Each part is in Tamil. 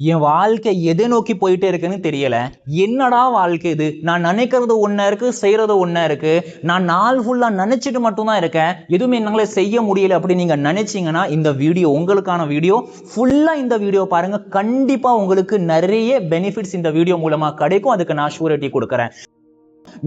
என் வாழ்க்கை எதை நோக்கி போயிட்டே இருக்குன்னு தெரியல. என்னடா வாழ்க்கை இது? நான் நினைக்கிறது ஒண்ணா இருக்கு, செய்யறது ஒண்ணா இருக்கு. நான் நாள் ஃபுல்லா நினைச்சிட்டு மட்டும்தான் இருக்கேன், எதுவுமே என்னால செய்ய முடியல அப்படின்னு நீங்க நினைச்சீங்கன்னா இந்த வீடியோ உங்களுக்கான வீடியோ. ஃபுல்லா இந்த வீடியோ பாருங்க, கண்டிப்பா உங்களுக்கு நிறைய பெனிஃபிட்ஸ் இந்த வீடியோ மூலமா கிடைக்கும். அதுக்கு நான் ஷூரிட்டி கொடுக்குறேன்.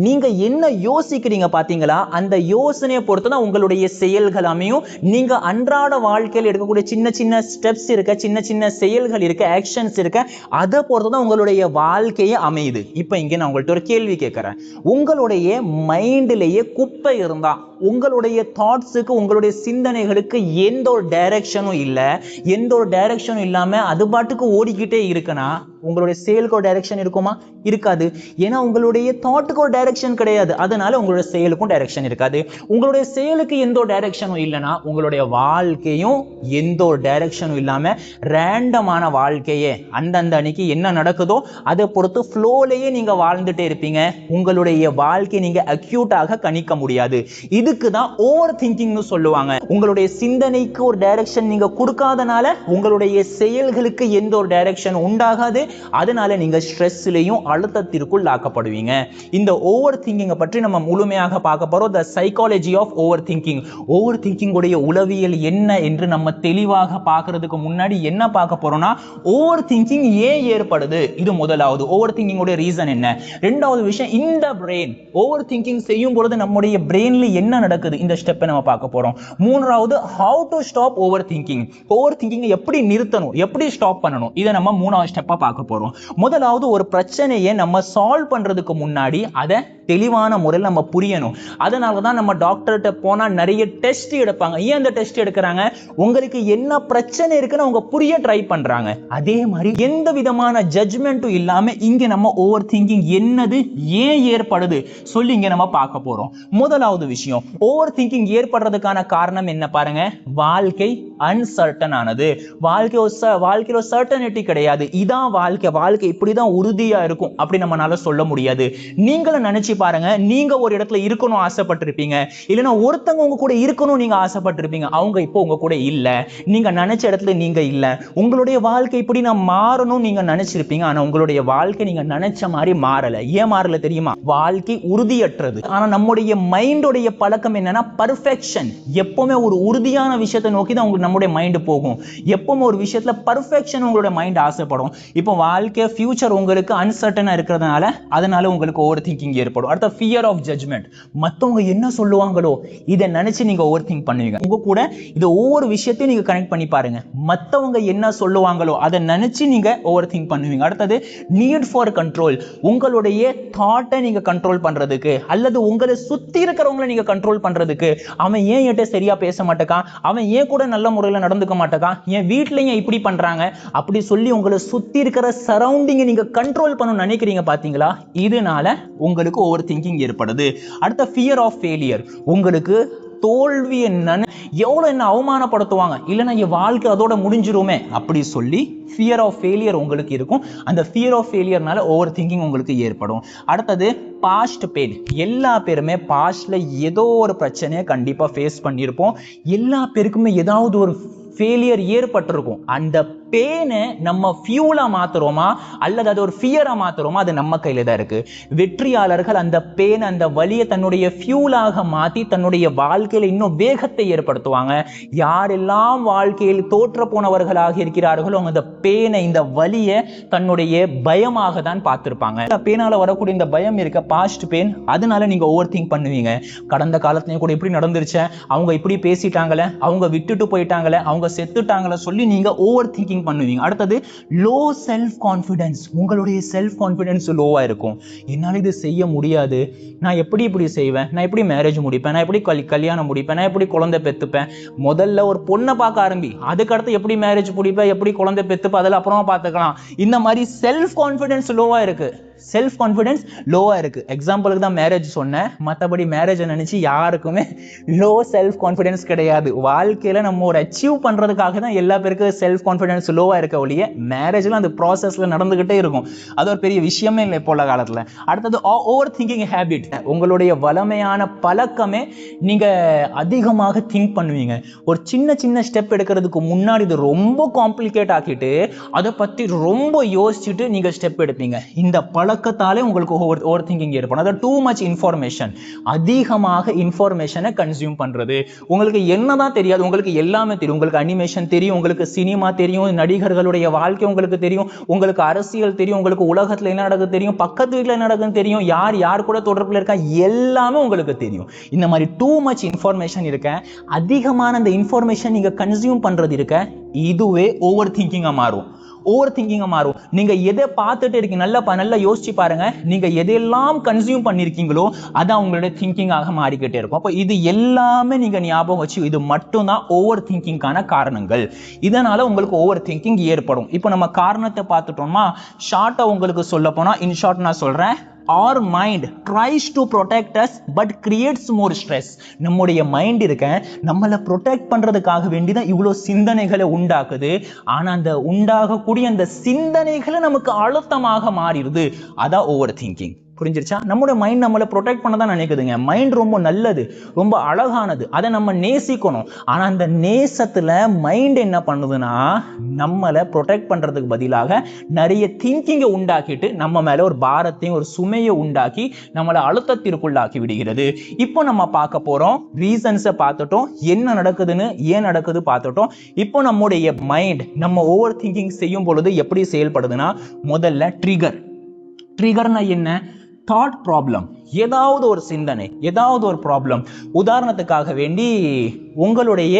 நீங்க என்ன யோசிக்கிறீங்க பாத்தீங்களா, அந்த யோசனையை பொறுத்து தான் உங்களுடைய செயல்கள் அமையும். நீங்க அன்றாட வாழ்க்கையில் எடுக்கக்கூடிய சின்ன சின்ன ஸ்டெப்ஸ் இருக்க, சின்ன சின்ன செயல்கள் இருக்க, ஆக்ஷன்ஸ் இருக்க, அதை பொறுத்து தான் உங்களுடைய வாழ்க்கையே அமையுது. இப்ப இங்க நான் உங்கள்ட்ட ஒரு கேள்வி கேட்கிறேன். உங்களுடைய மைண்ட்லயே குப்பை இருந்தா, உங்களுடைய தாட்ஸுக்கு, உங்களுடைய சிந்தனைகளுக்கு எந்த ஒரு டைரக்ஷனும் இல்ல, எந்த ஒரு டைரக்ஷனும் இல்லாம அது பாட்டுக்கு ஓடிக்கிட்டே இருக்குன்னா உங்களுடைய செயலுக்கு ஒரு டைரக்ஷன் இருக்குமா? இருக்காது. ஏன்னா உங்களுடைய தாட்டுக்கு ஒரு டைரக்ஷன் கிடையாது, அதனால உங்களுடைய செயலுக்கும் டைரக்ஷன் இருக்காது. உங்களுடைய செயலுக்கு எந்த ஒரு டைரக்ஷனும் இல்லைன்னா உங்களுடைய வாழ்க்கையும் எந்த ஒரு டைரக்ஷனும் இல்லாம ரேண்டமான வாழ்க்கையே, அந்தந்த அன்னைக்கு என்ன நடக்குதோ அதை பொறுத்து ஃப்ளோலையே நீங்க வாழ்ந்துட்டே இருப்பீங்க. உங்களுடைய வாழ்க்கை நீங்க அக்யூட்டாக கணிக்க முடியாது. இதுக்கு தான் ஓவர் திங்கிங்னு சொல்லுவாங்க. உங்களுடைய சிந்தனைக்கு ஒரு டைரக்ஷன் நீங்க கொடுக்காதனால உங்களுடைய செயல்களுக்கு எந்த ஒரு டைரக்ஷன் உண்டாகாது. அதனால நீங்க ஸ்ட்ரெஸ்லயும் அழுத்தத்திற்குள் ஆக்கப்படுவீங்க. இந்த ஓவர் திங்கிங்கை பற்றி நம்ம முழுமையாக பார்க்க போறோம். The psychology of overthinking. Overthinking உடைய உளவியல் என்ன என்று நம்ம தெளிவாக பார்க்கிறதுக்கு முன்னாடி என்ன பார்க்க போறோம்னா, ஓவர் திங்கிங் ஏன் ஏற்படுது, இது முதலாவது. ஓவர் திங்கிங் உடைய ரீசன் என்ன? இரண்டாவது விஷயம், இந்த பிரெயின் ஓவர் திங்கிங் செய்யும் பொழுது நம்முடைய பிரெயின்ல என்ன நடக்குது, இந்த ஸ்டெப்பை நம்ம பார்க்க போறோம். மூன்றாவது, how to stop overthinking. Over thinking எப்படி நிறுத்தணும், எப்படி ஸ்டாப் பண்ணணும், இதை நம்ம மூணாவது ஸ்டெப்பா பார்க்க போறோம். முதலாவது, ஒரு பிரச்சனையை நம்ம சால்வ் பண்றதுக்கு முன்னாடி அதை தெளிவான முறையில் நம்ம புரியணும். அதனால தான் நம்ம டாக்டர்கிட்ட போனா நிறைய டெஸ்ட் எடுப்பாங்க. ஏன் அந்த டெஸ்ட் எடுக்கிறாங்க? உங்களுக்கு என்ன பிரச்சனை இருக்குன்னு அவங்க புரிய ட்ரை பண்றாங்க. அதே மாதிரி எந்த விதமான ஜட்ஜ்மெண்ட்டும் இல்லாம இங்க நம்ம ஓவர் திங்கிங் என்னது, ஏன் ஏற்படுது சொல்லி இங்க நம்ம பார்க்க போறோம். முதலாவது விஷயம், ஓவர் திங்கிங் ஏற்படுறதுக்கான காரணம் என்ன பாருங்க. வாழ்க்கை அன்சர்டன் ஆனது. வாழ்க்கையில சர்டனிட்டி கிடையாது. இதான் வாழ்க்கை இப்படிதான் உறுதியா இருக்கும் அப்படி நம்மளால சொல்ல முடியாது. நீங்களும் நினைச்சு பாருங்க, நீங்க ஒரு இடத்துல இருக்கணும் ஆசைப்பட்டிருப்பீங்க, இல்லைன்னா ஒருத்தங்க உங்க கூட இருக்கணும் நீங்க ஆசைப்பட்டிருப்பீங்க, அவங்க இப்போ உங்க கூட இல்ல, நீங்க நினைச்ச இடத்துல நீங்க இல்ல. உங்களுடைய வாழ்க்கை இப்படி நான் மாறணும் நீங்க நினைச்சிருப்பீங்க, ஆனா உங்களுடைய வாழ்க்கை நீங்க நினைச்ச மாதிரி மாறல. ஏன் மாறல தெரியுமா? வாழ்க்கை உறுதியற்றது. ஆனா நம்முடைய மைண்டோடைய பழக்கம் என்னன்னா பர்ஃபெக்ஷன். எப்பவுமே ஒரு உறுதியான விஷயத்தை நோக்கி தான் நம்முடைய மைண்ட் போகும். எப்பவுமே ஒரு விஷயத்துல பர்ஃபெக்ஷன் உங்களுடைய மைண்ட் ஆசைப்படும். இப்போ வாழ்க்கை ஃபியூச்சர் உங்களுக்கு அன்சர்டனா இருக்கிறதுனால அதனால உங்களுக்கு ஓவர் திங்கிங் ஏற்படும். அடுத்த, ஃபியர் ஆஃப் ஜட்ஜ்மெண்ட். மத்தவங்க என்ன சொல்லுவாங்களோ இதை நினைச்சு நீங்க ஓவர் திங்க் பண்ணுவீங்க. உங்க கூட இது ஒவ்வொரு விஷயத்தையும் நீங்க கனெக்ட் பண்ணி பாருங்க. மத்தவங்க என்ன சொல்லுவாங்களோ அதை நினைச்சு நீங்க ஓவர் திங்க் பண்ணுவீங்க. அடுத்தது, நீட் ஃபார் கண்ட்ரோல். உங்களுடைய தாட்டை நீங்க கண்ட்ரோல் பண்றதுக்கு, அல்லது உங்களை சுத்தி இருக்கிறவங்களை நீங்க கண்ட்ரோல் பண்றதுக்கு, அவன் ஏன் என்கிட்ட சரியா பேச மாட்டேக்கான், அவன் ஏன் கூட நல்ல முறையில் நடந்துக்க மாட்டேக்கான், என் வீட்லயும் இப்படி பண்றாங்க அப்படி சொல்லி உங்களை சுத்தி இருக்கிற சரௌண்டிங்கை நீங்க கண்ட்ரோல் பண்ணணும்னு நினைக்கிறீங்க பாத்தீங்களா? இதனால உங்களுக்கு ஓவர் திங்கிங் ஏற்படுது. அடுத்த, ஃபியர் ஆஃப் ஃபெயிலியர். உங்களுக்கு தோல்வி எவ்வளவு என்ன அவமானப்படுத்துவாங்க, இல்லைன்னா என் வாழ்க்கை அதோட முடிஞ்சிருமே அப்படி சொல்லி ஃபியர் ஆஃப் ஃபெயிலியர் உங்களுக்கு இருக்கும். அந்த ஃபியர் ஆஃப் ஃபெயிலியர்னால ஓவர் திங்கிங் உங்களுக்கு ஏற்படும். அடுத்தது, பாஸ்ட் பெயின். எல்லா பேருமே பாஸ்ட்ல ஏதோ ஒரு பிரச்சனையை கண்டிப்பா ஃபேஸ் பண்ணியிருப்போம். எல்லா பேருக்குமே ஏதாவது ஒரு ஃபெயிலியர் ஏற்பட்டிருக்கும். அந்த பெயினை நம்ம ஃபியூலா மாத்துறோமா அல்லது அது ஒரு ஃபியரா மாத்துறோமா, அது நம்ம கையில தான் இருக்கு. வெற்றியாளர்கள் அந்த பெயின், அந்த வலியை தன்னுடைய ஃபியூலாக மாத்தி தன்னுடைய வாழ்க்கையில இன்னும் வேகத்தை ஏற்படுத்துவாங்க. யாரெல்லாம் வாழ்க்கையில் தோற்ற போனவர்களாக இருக்கிறார்களோ அந்த பெயினை, இந்த வலியை தன்னுடைய பயமாக தான் பார்த்திருப்பாங்க. பெயினால வரக்கூடிய இந்த பயம் இருக்க பாஸ்ட் பெயின், அதனால நீங்க ஓவர் திங்க் பண்ணுவீங்க. கடந்த காலத்துல கூட இப்படி நடந்துருச்சு, அவங்க இப்படி பேசிட்டாங்களே, அவங்க விட்டுட்டு போயிட்டாங்களே, அவங்க செத்துட்டாங்களே சொல்லி நீங்க ஓவர் திங்கிங் பண்ணுவீங்க. அடுத்தது, லோ செல்ஃப் கான்ஃபிடன்ஸ். உங்களுடைய செல்ஃப் கான்ஃபிடன்ஸ் லோவா இருக்கும். என்னால இது செய்ய முடியாது, நான் எப்படி இப்படி செய்வேன், நான் எப்படி மேரேஜ் முடிப்பேன், நான் எப்படி கல்யாணம் முடிப்பேன், நான் எப்படி குழந்தை பெத்துப்பேன். முதல்ல ஒரு பொண்ணை பார்க்க ஆரம்பி, அதுக்கடுத்து எப்படி மேரேஜ் முடிப்பேன், எப்படி குழந்தை பெத்துப்பேன், அதெல்லாம் அப்புறமா பார்த்துக்கலாம். இந்த மாதிரி செல்ஃப் கான்ஃபிடன்ஸ் லோவா இருக்கு. செல்ஃப் கான்ஃபிடன்ஸ் லோவா இருக்கு. எக்ஸாம்பிளுக்கு தான் மேரேஜ் சொன்னேன், மற்றபடி மேரேஜை நினைச்சு யாருக்குமே லோ செல்ஃப் கான்ஃபிடன்ஸ் கிடையாது. வாழ்க்கையில நம்ம ஒரு அச்சீவ் பண்றதுக்காக தான் எல்லா பேருக்கும் செல்ஃப் கான்ஃபிடன்ஸ் லோவா இருக்க ஒழிய மேரேஜ்ல அந்த ப்ராசஸ்ல நடந்துகிட்டே இருக்கும். அது ஒரு பெரிய விஷயமே இல்லை இப்போ உள்ள காலத்துல. அடுத்தது ஓவர் திங்கிங் ஹேபிட். உங்களுடைய வளமையான பழக்கமே நீங்க அதிகமாக திங்க் பண்ணுவீங்க. ஒரு சின்ன சின்ன ஸ்டெப் எடுக்கிறதுக்கு முன்னாடி இது ரொம்ப காம்ப்ளிகேட் ஆக்கிட்டு அதை பத்தி ரொம்ப யோசிச்சுட்டு நீங்க ஸ்டெப் எடுப்பீங்க. இந்த பழக்கத்தாலே உங்களுக்கு ஓவர் திங்கிங் ஏற்படும். அதாவது டூ மச் இன்ஃபர்மேஷன், அதிகமாக இன்ஃபர்மேஷனை கன்சியூம் பண்றது. உங்களுக்கு என்னதான் தெரியாது, உங்களுக்கு எல்லாமே தெரியும். உங்களுக்கு அனிமேஷன் தெரியும், உங்களுக்கு சினிமா தெரியும், நடிகர்களுடைய வாழ்க்கை உங்களுக்கு தெரியும், உங்களுக்கு அரசியல் தெரியும், உங்களுக்கு உலகத்துல என்ன நடக்குது தெரியும், பக்கத்து வீட்டில் என்ன நடக்குதுன்னு தெரியும், யார் யார் கூட தொடர்பில் இருக்கா எல்லாமே உங்களுக்கு தெரியும். இந்த மாதிரி டூ மச் இன்ஃபர்மேஷன் இருக்க, அதிகமான அந்த இன்ஃபர்மேஷன் நீங்க கன்சியூம் பண்றது இருக்க, இதுவே ஓவர் திங்கிங்கா மாறும். ஓவர் திங்கிங்கா மாறும். நீங்க எதை பார்த்துட்டு இருக்கீங்க, நல்லா யோசிச்சு பாருங்க. நீங்க எதெல்லாம் கன்சியூம் பண்ணிருக்கீங்களோ அதான் உங்களுடைய திங்கிங்காக மாறிக்கிட்டே இருக்கும். அப்போ இது எல்லாமே நீங்க ஞாபகம் வச்சு, இது மட்டும் தான் ஓவர் திங்கிங்கான காரணங்கள். இதனால உங்களுக்கு ஓவர் திங்கிங் ஏற்படும். இப்போ நம்ம காரணத்தை பார்த்துட்டோமா, ஷார்ட்டா உங்களுக்கு சொல்ல போனா, இன் ஷார்ட் நான் சொல்றேன், our mind tries to protect us but creates more stress. நம்முடைய மைண்ட் இருக்க நம்மளை ப்ரொடெக்ட் பண்றதுக்காக வேண்டிதான் இவ்வளவு சிந்தனைகளை உண்டாக்குது. ஆனா அந்த உண்டாகக்கூடிய அந்த சிந்தனைகளை நமக்கு அழுத்தமாக மாறிடுது. அதான் ஓவர் திங்கிங். புரிஞ்சிருச்சா? நம்மளுடைய மைண்ட் நம்மளை ப்ரொடெக்ட் பண்ண தான் நினைக்குதுங்க. மைண்ட் ரொம்ப நல்லது, ரொம்ப அழகானது, அதை நம்ம நேசிக்கணும். ஆனா அந்த நேசத்துல மைண்ட் என்ன பண்ணுதுன்னா, நம்மளை ப்ரொடெக்ட் பண்றதுக்கு பதிலாக நிறைய திங்கிங்கை உண்டாக்கிட்டு நம்ம மேல ஒரு பாரத்தையும் ஒரு சுமையை உண்டாக்கி நம்மளை அழுத்தத்திற்குள்ளாக்கி விடுகிறது. இப்போ நம்ம பார்க்க போறோம், ரீசன்ஸை பார்த்துட்டோம், என்ன நடக்குதுன்னு ஏன் நடக்குது பார்த்துட்டோம். இப்போ நம்முடைய மைண்ட் நம்ம ஓவர் திங்கிங் செய்யும் பொழுது எப்படி செயல்படுதுன்னா, முதல்ல ட்ரிகர்னா என்ன? Thought problem. ஏதாவது ஒரு சிந்தனை, ஏதாவது ஒரு ப்ராப்ளம். உதாரணத்துக்காக வேண்டி உங்களுடைய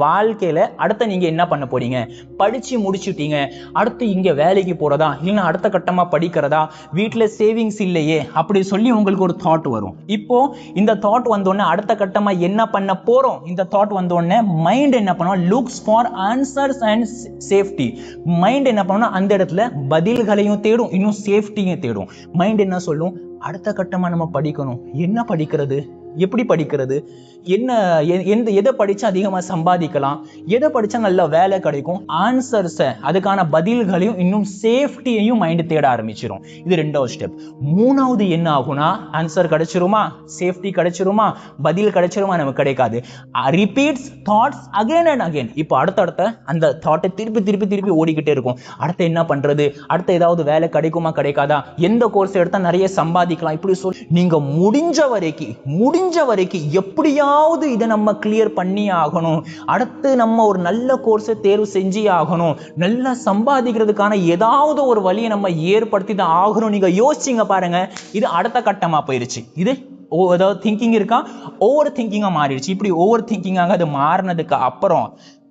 வாழ்க்கையில அடுத்த நீங்க என்ன பண்ண போறீங்க, படிச்சு முடிச்சுட்டீங்க, அடுத்து இங்க வேலைக்கு போறதா, இல்லைன்னா அடுத்த கட்டமா படிக்கிறதா, வீட்டுல சேவிங்ஸ் இல்லையே அப்படி சொல்லி உங்களுக்கு ஒரு தாட் வரும். இப்போ இந்த தாட் வந்தோடனே அடுத்த கட்டமா என்ன பண்ண போறோம், இந்த தாட் வந்தோடனே மைண்ட் என்ன பண்ணும், looks for answers and safety. Mind என்ன பண்ணும், அந்த இடத்துல பதில்களையும் தேடும், இன்னும் சேஃப்டியும் தேடும். மைண்ட் என்ன சொல்லும், அடுத்த கட்டமா நம்ம படிக்கணும், என்ன படிக்கிறது, எப்படி படிக்கிறது, எதை படிச்சா அதிகமா சம்பாதிக்கலாம், எதை படிச்சா நல்ல வேலை கிடைக்கும், ஆன்சர்ஸ் அதுக்கான பதில்களையும் இன்னும் சேஃப்டியையும் மைண்ட் தேட ஆரம்பிச்சிடும். இது ரெண்டாவது ஸ்டெப். மூணாவது என்ன ஆகும்னா, ஆன்சர் கிடைச்சிருமா, சேஃப்டி கிடைச்சிருமா, பதில் கிடைச்சிருமா, நமக்கு கிடைக்காது. Repeats thoughts again and again. இப்போ அடுத்த அந்த தாட்டை திருப்பி ஓடிக்கிட்டே இருக்கும். அடுத்து என்ன பண்றது, அடுத்து ஏதாவது வேலை கிடைக்குமா கிடைக்காதா, எந்த கோர்ஸ் எடுத்தா நிறைய சம்பாதிக்கலாம், இப்படி சொல்லி நீங்க முடிஞ்ச வரைக்கும் எப்படியாவது இதை நம்ம கிளியர் பண்ணி ஆகணும், அடுத்து நம்ம ஒரு நல்ல கோர்ஸை தேர்வு செஞ்சு ஆகணும், நல்லா சம்பாதிக்கிறதுக்கான ஏதாவது ஒரு வழியை நம்ம ஏற்படுத்தி தான் ஆகணும். நீங்க யோசிச்சிங்க பாருங்க, இது அடுத்த கட்டமா போயிருச்சு. இது ஏதாவது திங்கிங் இருக்கா, ஓவர் திங்கிங்கா மாறிடுச்சு. இப்படி ஓவர் திங்கிங்காக அது மாறினதுக்கு அப்புறம்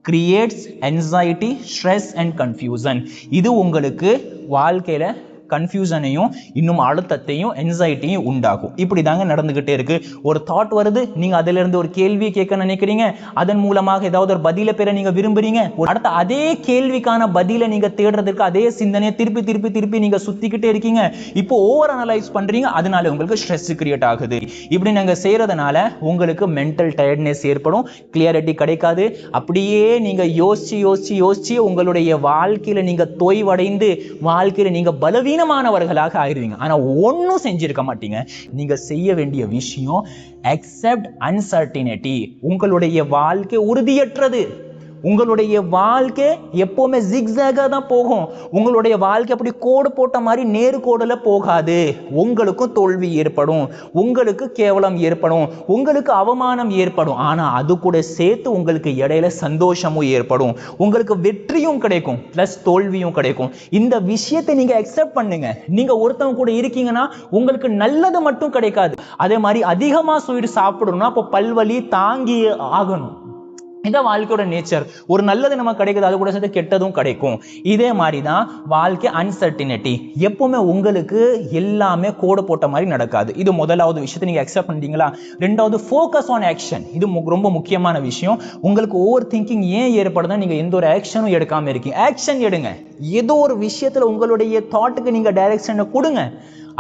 creates anxiety, stress and confusion. இது உங்களுக்கு வாழ்க்கையில கன்ஃபியூசனையும் இன்னும் அழுத்தத்தையும் என்சைட்டியும் உண்டாகும். இப்படி தாங்க நடந்துகிட்டே இருக்கு. ஒரு தாட் வருது, நீங்க அதுல இருந்து ஒரு கேள்வி கேட்க நினைக்கிறீங்க, அதன் மூலமாக ஏதாவது ஒரு பதிலை பெற நீங்க விரும்புறீங்க, அடுத்த அதே கேள்விக்கான பதிலை நீங்க தேடுறதுக்கு அதே சிந்தனையை திருப்பி நீங்க சுத்திக்கிட்டே இருக்கீங்க. இப்போ ஓவர் அனலைஸ் பண்றீங்க, அதனால உங்களுக்கு ஸ்ட்ரெஸ் கிரியேட் ஆகுது. இப்படி நாங்க செய்யறதுனால உங்களுக்கு மென்டல் டயர்ட்னஸ் ஏற்படும், கிளியரிட்டி கிடைக்காது. அப்படியே நீங்க யோசிச்சு உங்களுடைய வாழ்க்கையில நீங்க தொய்வடைந்து வாழ்க்கையில நீங்க பலவீனமானவர்களாக ஆயிருவீங்க. ஆனா ஒன்னும் செஞ்சிருக்க மாட்டீங்க. நீங்க செய்ய வேண்டிய விஷயம் அக்செப்ட் அன்சர்டினிட்டி. உங்களுடைய வாழ்க்கை உறுதியற்றது. உங்களுடைய வாழ்க்கை எப்பவுமே ஜிக்ஸாகா தான் போகும். உங்களுடைய வாழ்க்கை அப்படி கோடு போட்ட மாதிரி நேரு கோடுல போகாது. உங்களுக்கும் தோல்வி ஏற்படும், உங்களுக்கு கேவலம் ஏற்படும், உங்களுக்கு அவமானம் ஏற்படும். ஆனா அது கூட சேர்த்து உங்களுக்கு இடையில சந்தோஷமும் ஏற்படும், உங்களுக்கு வெற்றியும் கிடைக்கும், பிளஸ் தோல்வியும் கிடைக்கும். இந்த விஷயத்தை நீங்க அக்செப்ட் பண்ணுங்க. நீங்க ஒருத்தவங்க கூட இருக்கீங்கன்னா உங்களுக்கு நல்லது மட்டும் கிடைக்காது. அதே மாதிரி அதிகமா ஸ்வீட் சாப்பிடணும்னா அப்போ பல்வலி தாங்கி ஆகணும். இதான் வாழ்க்கையோட நேச்சர். ஒரு நல்லது நமக்கு கிடைக்குது, அது கூட சேர்த்து கெட்டதும் கிடைக்கும். இதே மாதிரி தான் வாழ்க்கை அன்சர்டினிட்டி. எப்பவுமே உங்களுக்கு எல்லாமே கோடு போட்ட மாதிரி நடக்காது. இது முதலாவது விஷயத்தை நீங்க அக்செப்ட் பண்ணிட்டீங்களா? ரெண்டாவது, ஃபோக்கஸ் ஆன் ஆக்ஷன். இது ரொம்ப முக்கியமான விஷயம். உங்களுக்கு ஓவர் திங்கிங் ஏன் ஏற்படுதுன்னா, நீங்க எந்த ஒரு ஆக்ஷனும் எடுக்காம இருக்கீங்க. ஆக்ஷன் எடுங்க. ஏதோ ஒரு விஷயத்துல உங்களுடைய தாட்டுக்கு நீங்க டைரக்ஷனை கொடுங்க.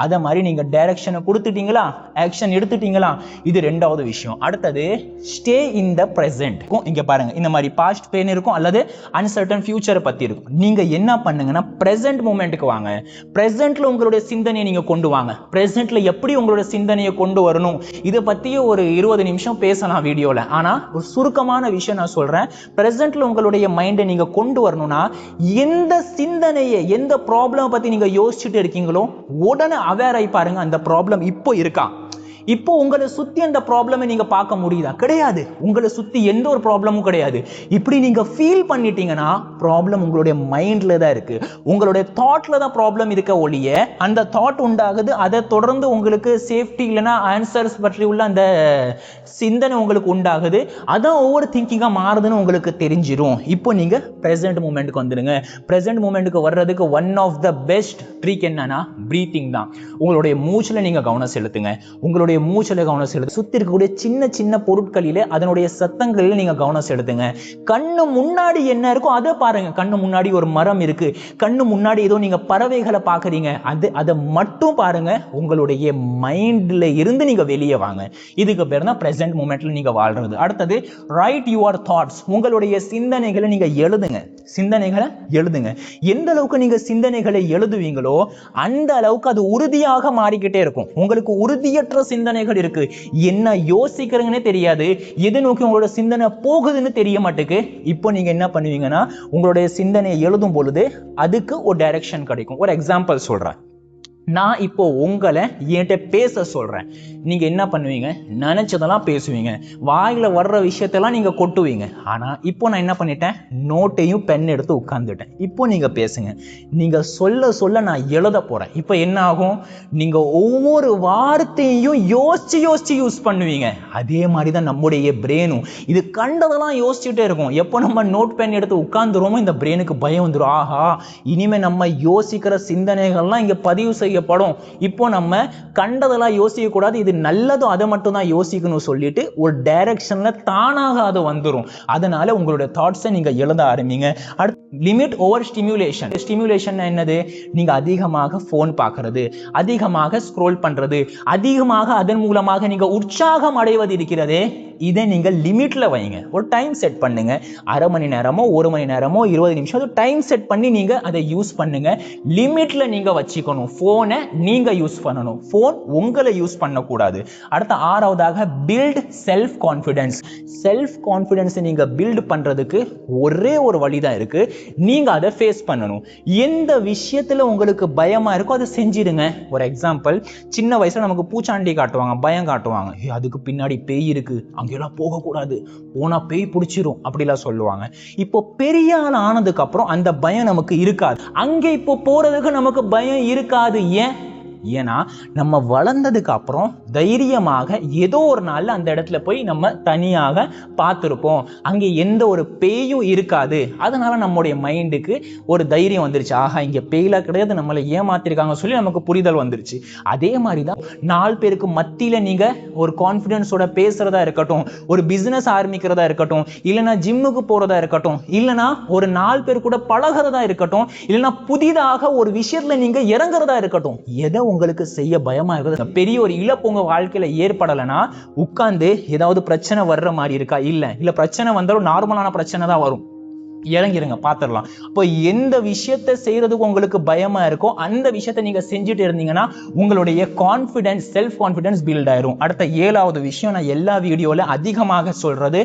அத மாதிரி நீங்க டைரக்ஷனை கொடுத்துட்டீங்களா, ஆக்ஷன் எடுத்துட்டீங்களா, இது ரெண்டாவது விஷயம். அடுத்தது ஸ்டே இன் த பிரசன்ட். இங்க பாருங்க, இந்த மாதிரி பாஸ்ட் பெயின் இருக்கும் அல்லது அன்சர்டன் ஃபியூச்சரை பத்தி இருக்கும். நீங்க என்ன பண்ணுங்கன்னா பிரசன்ட் மூமெண்ட்டுக்கு வாங்க. பிரசன்ட்ல உங்களுடைய சிந்தனையை நீங்க கொண்டு வாங்க. பிரசன்ட்ல எப்படி உங்களுடைய சிந்தனையை கொண்டு வரணும், இதை பத்தியே ஒரு 20 நிமிஷம் பேசலாம் வீடியோல. ஆனா ஒரு சுருக்கமான விஷயம் நான் சொல்றேன். பிரசன்ட்ல உங்களுடைய மைண்டை நீங்க கொண்டு வரணும்னா எந்த சிந்தனையை, எந்த ப்ராப்ளம் பத்தி நீங்க யோசிச்சுட்டு இருக்கீங்களோ உடனே அவேர் ஆகி பாருங்க, அந்த ப்ராப்ளம் இப்போ இருக்கா. இப்போ உங்களை சுத்தி அந்த ப்ராப்ளமை நீங்க பார்க்க முடியுதா? கிடையாது. உங்களை சுத்தி எந்த ஒரு ப்ராப்ளமும் கிடையாது. இப்படி நீங்க ஃபீல் பண்ணிட்டீங்கன்னா ப்ராப்ளம் உங்களுடைய மைண்ட்ல தான் இருக்கு, உங்களுடைய தாட்ல தான் ப்ராப்ளம் இருக்க ஒழிய அந்த தாட் உண்டாகுது, அதை தொடர்ந்து உங்களுக்கு சேஃப்டி இல்லைன்னா ஆன்சர்ஸ் பற்றி உள்ள அந்த சிந்தனை உங்களுக்கு உண்டாகுது, அதான் ஓவர் திங்கிங்கா மாறுதுன்னு உங்களுக்கு தெரிஞ்சிடும். இப்போ நீங்க பிரசன்ட் மூமெண்ட்டுக்கு வந்துடுங்க. பிரசன்ட் மூமெண்ட்டுக்கு வர்றதுக்கு one of the best trick என்னன்னா பிரீத்திங் தான். உங்களுடைய மூச்சுல நீங்க கவனம் செலுத்துங்க. உங்களுடைய மூச்சுல கவனம் செலுத்து. சுத்தி இருக்கக்கூடிய சின்ன சின்ன பொருட்களிலே அதனுடைய சத்தங்களில் நீங்க கவனம் செலுத்துங்க. கண்ணு முன்னாடி என்ன இருக்கோ அதை பாருங்க. கண்ணு முன்னாடி ஒரு மரம் இருக்கு, கண்ணு முன்னாடி ஏதோ நீங்க பறவைகளை பாக்குறீங்க, அதை மட்டும் பாருங்க. உங்களுடைய மைண்ட்ல இருந்து நீங்க வெளியே வாங்க. இதுக்கு பேர் தான் பிரசன்ட் மூமெண்ட்ல நீங்க வாழ்றது. அடுத்தது ரைட் யுவர் தாட்ஸ். உங்களுடைய சிந்தனைகளை நீங்க எழுதுங்க. சிந்தனைகளை எழுதுங்க. எந்த அளவுக்கு நீங்க சிந்தனைகளை எழுதுவீங்களோ அந்த அளவுக்கு அது உறுதியாக மாறிக்கிட்டே இருக்கும். உங்களுக்கு உறுதியற்ற சிந்தனைகள் இருக்கு, என்ன யோசிக்கிறீங்கன்னே தெரியாது, எது நோக்கி உங்களோட சிந்தனை போகுதுன்னு தெரிய மாட்டேங்குது. இப்போ நீங்க என்ன பண்ணுவீங்கன்னா உங்களுடைய சிந்தனையை எழுதும் பொழுது அதுக்கு ஒரு டைரக்ஷன் கிடைக்கும். ஒரு எக்ஸாம்பிள் சொல்றேன். நான் இப்போ உங்களை என்கிட்ட பேச சொல்றேன். நீங்க என்ன பண்ணுவீங்க? நினைச்சதெல்லாம் பேசுவீங்க, வாயில வர்ற விஷயத்தெல்லாம் நீங்க கொட்டுவீங்க. ஆனா இப்போ நான் என்ன பண்ணிட்டேன்? நோட்டையும் பென் எடுத்து உட்கார்ந்துட்டேன். இப்போ நீங்க பேசுங்க. நீங்க சொல்ல சொல்ல நான் எழுத போறேன். இப்போ என்ன ஆகும்? நீங்க ஒவ்வொரு வார்த்தையும் யோசிச்சு யோசிச்சு யூஸ் பண்ணுவீங்க. அதே மாதிரி தான் நம்முடைய பிரெயினும் இது கண்டதெல்லாம் யோசிச்சுட்டே இருக்கும். எப்போ நம்ம நோட் பென் எடுத்து உட்கார்ந்துருவோமோ இந்த பிரெயினுக்கு பயம் வந்துடும். ஆஹா, இனிமே நம்ம யோசிக்கிற சிந்தனைகள்லாம் இங்க பதிவு செய்யப்படும். இப்போ நம்ம கண்டதெல்லாம் யோசிக்க கூடாது, இது நல்லதோ அதை மட்டும் தான் யோசிக்கணும் சொல்லிட்டு ஒரு டைரக்ஷன்ல தானாக அது வந்துடும். அதனால உங்களுடைய தாட்ஸை நீங்க எழுத ஆரம்பிங்க. அடுத்து லிமிட் ஓவர் ஸ்டிமுலேஷன். ஸ்டிமுலேஷன் என்னது? நீங்க அதிகமாக போன் பார்க்கிறது, அதிகமாக ஸ்க்ரோல் பண்றது, அதிகமாக அதன் மூலமாக நீங்க உற்சாகம் அடைவது இருக்கிறதே, இதை நீங்க லிமிட்ல வைங்க. ஒரு டைம் செட் பண்ணுங்க. அரை மணி நேரமோ 1 மணி நேரமோ 20 நிமிஷம் டைம் செட் பண்ணி நீங்க அதை யூஸ் பண்ணுங்க. லிமிட்ல நீங்க வச்சுக்கணும். போனை நீங்க யூஸ் பண்ணணும், போன் உங்களை யூஸ் பண்ணக்கூடாது. அடுத்த ஆறாவதாக build self confidence. Self confidence நீங்க பில்ட் பண்றதுக்கு ஒரே ஒரு வழிதான் இருக்கு. நீங்க அதை ஃபேஸ் பண்ணணும். எந்த விஷயத்துல உங்களுக்கு பயமா இருக்கோ அதை செஞ்சிடுங்க. ஒரு எக்ஸாம்பிள், சின்ன வயசுல நமக்கு பூச்சாண்டி காட்டுவாங்க, பயம் காட்டுவாங்க. அதுக்கு பின்னாடி பேய் இருக்கு, அங்கெல்லாம் போகக்கூடாது, போனா பேய் பிடிச்சிரும் அப்படிலாம் சொல்லுவாங்க. இப்போ பெரிய ஆள் ஆனதுக்கு அப்புறம் அந்த பயம் நமக்கு இருக்காது. அங்கே இப்போ போறதுக்கு நமக்கு பயம் இருக்காது. ஏன்? ஏன்னா நம்ம வளர்ந்ததுக்கு அப்புறம் தைரியமாக ஏதோ ஒரு நாள்ல அந்த இடத்துல போய் நம்ம தனியாக பார்த்துருப்போம். அங்கே எந்த ஒரு பேயும் இருக்காது. அதனால நம்முடைய மைண்டுக்கு ஒரு தைரியம் வந்துருச்சு. ஆஹா, இங்க பேயில கிடையாது, நம்மளை ஏமாத்திருக்காங்க சொல்லி நமக்கு புரிதல் வந்துருச்சு. அதே மாதிரிதான் 4 பேருக்கு மத்தியில நீங்க ஒரு கான்பிடன்ஸோட பேசுறதா இருக்கட்டும், ஒரு பிசினஸ் ஆரம்பிக்கிறதா இருக்கட்டும், இல்லைன்னா ஜிம்முக்கு போறதா இருக்கட்டும், இல்லைன்னா ஒரு 4 பேர் கூட பழகிறதா இருக்கட்டும், இல்லைன்னா புதிதாக ஒரு விஷயத்துல நீங்க இறங்குறதா இருக்கட்டும், எதை உங்களுக்கு செய்ய பயமா இருக்குது? பெரிய ஒரு இழப்பு உங்க வாழ்க்கையில ஏற்படலைன்னா உட்கார்ந்து ஏதாவது பிரச்சனை வர்ற மாதிரி இருக்கா? இல்ல பிரச்சனை வந்தாலும் நார்மலான பிரச்சனை தான் வரும், இறங்கிருங்க, பாத்துடலாம். இப்போ எந்த விஷயத்தை செய்யறதுக்கு உங்களுக்கு பயமா இருக்கோ அந்த விஷயத்தை நீங்க செஞ்சுட்டு இருந்தீங்கன்னா உங்களுடைய கான்பிடன்ஸ், செல்ஃப் கான்பிடன்ஸ் பில்ட் ஆயிரும். அடுத்த 7வது விஷயம் நான் எல்லா வீடியோல அதிகமாக சொல்றது,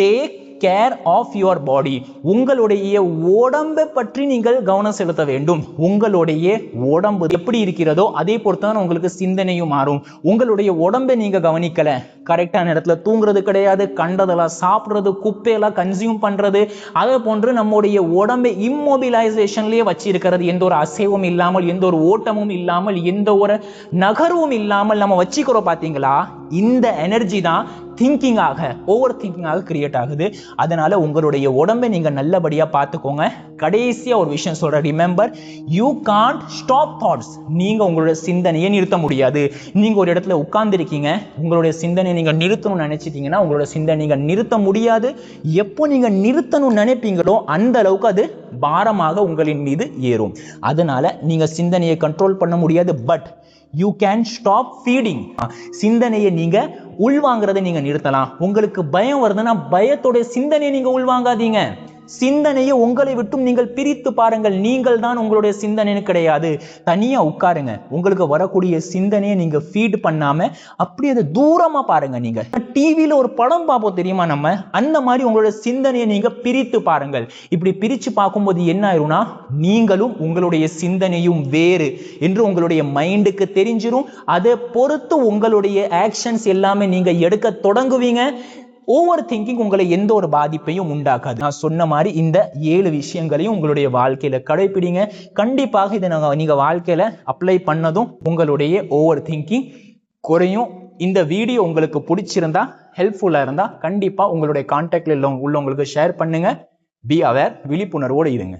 take care of your body. உங்களுடைய உடம்பை பற்றி நீங்கள் கவனம் செலுத்த வேண்டும். உங்களுடைய உடம்பு எப்படி இருக்கிறதோ அதே பொறுத்தான் உங்களுக்கு சிந்தனையும் மாறும். உங்களுடைய உடம்பை நீங்க கவனிக்கல, கரெக்டான இடத்துல தூங்குறது கிடையாது, கண்டதெல்லாம் சாப்பிடுறது, குப்பையெல்லாம் கன்சியூம் பண்றது, அதே போன்று நம்முடைய உடம்பை இம்மொபிலைசேஷன்லயே வச்சிருக்கிறது, எந்த ஒரு அசைவும் இல்லாமல், எந்த ஒரு ஓட்டமும் இல்லாமல், எந்த ஒரு நகர்வும் இல்லாமல் நம்ம வச்சுக்கிறோம். பாத்தீங்களா? இந்த எனர்ஜி தான் திங்கிங்காக, ஓவர் திங்கிங்காக கிரியேட் ஆகுது. அதனால உங்களுடைய உடம்பை நீங்க நல்லபடியா பார்த்துக்கோங்க. கடைசியா ஒரு விஷயம் சொல்றேன், remember, you can't stop thoughts. நீங்க உங்களுடைய சிந்தனையை நிறுத்த முடியாது. நீங்க ஒரு இடத்துல உட்கார்ந்து இருக்கீங்க, உங்களுடைய சிந்தனையை நீங்க நிறுத்தணும்னு நினைச்சிட்டீங்கன்னா உங்களோட சிந்தனை நீங்க நிறுத்த முடியாது. எப்போ நீங்க நிறுத்தணும்னு நினைப்பீங்களோ அந்த அளவுக்கு அது பாரமாக உங்களின் மீது ஏறும். அதனால நீங்க சிந்தனையை கண்ட்ரோல் பண்ண முடியாது. But you can stop feeding. சிந்தனையை நீங்க உள்வாங்கிறத நீங்க நிறுத்தலாம். உங்களுக்கு பயம் வருதுன்னா பயத்தோட சிந்தனையை நீங்க உள்வாங்காதீங்க. சிந்தனையை உங்களை விட்டும் நீங்கள் பிரித்து பாருங்கள். நீங்கள் தான் உங்களுடைய சிந்தனை கிடையாது. தனியா உட்காருங்க. உங்களுக்கு வரக்கூடிய சிந்தனையை நீங்க ஃபீட் பண்ணாம அப்படியே அதை தூரமா பாருங்க. நீங்க டிவியில ஒரு படம் பார்ப்போம் தெரியுமா, நம்ம அந்த மாதிரி உங்களுடைய சிந்தனையை நீங்க பிரித்து பாருங்கள். இப்படி பிரிச்சு பார்க்கும்போது என்ன ஆயிரும்னா நீங்களும் உங்களுடைய சிந்தனையும் வேறு என்று உங்களுடைய மைண்டுக்கு தெரிஞ்சிரும். அதை பொறுத்து உங்களுடைய ஆக்ஷன்ஸ் எல்லாமே நீங்க எடுக்க தொடங்குவீங்க. ஓவர் திங்கிங் உங்களை எந்த ஒரு பாதிப்பையும் உண்டாக்காது. நான் சொன்ன மாதிரி இந்த 7 விஷயங்களையும் உங்களுடைய வாழ்க்கையில கடைபிடிங்க. கண்டிப்பாக இதை நீங்க வாழ்க்கையில அப்ளை பண்ணதும் உங்களுடைய ஓவர் திங்கிங் குறையும். இந்த வீடியோ உங்களுக்கு பிடிச்சிருந்தா, ஹெல்ப்ஃபுல்லா இருந்தா கண்டிப்பா உங்களுடைய கான்டாக்ட்ல உள்ளவங்களுக்கு ஷேர் பண்ணுங்க. பி அவேர், விழிப்புணர்வோடு இருங்க.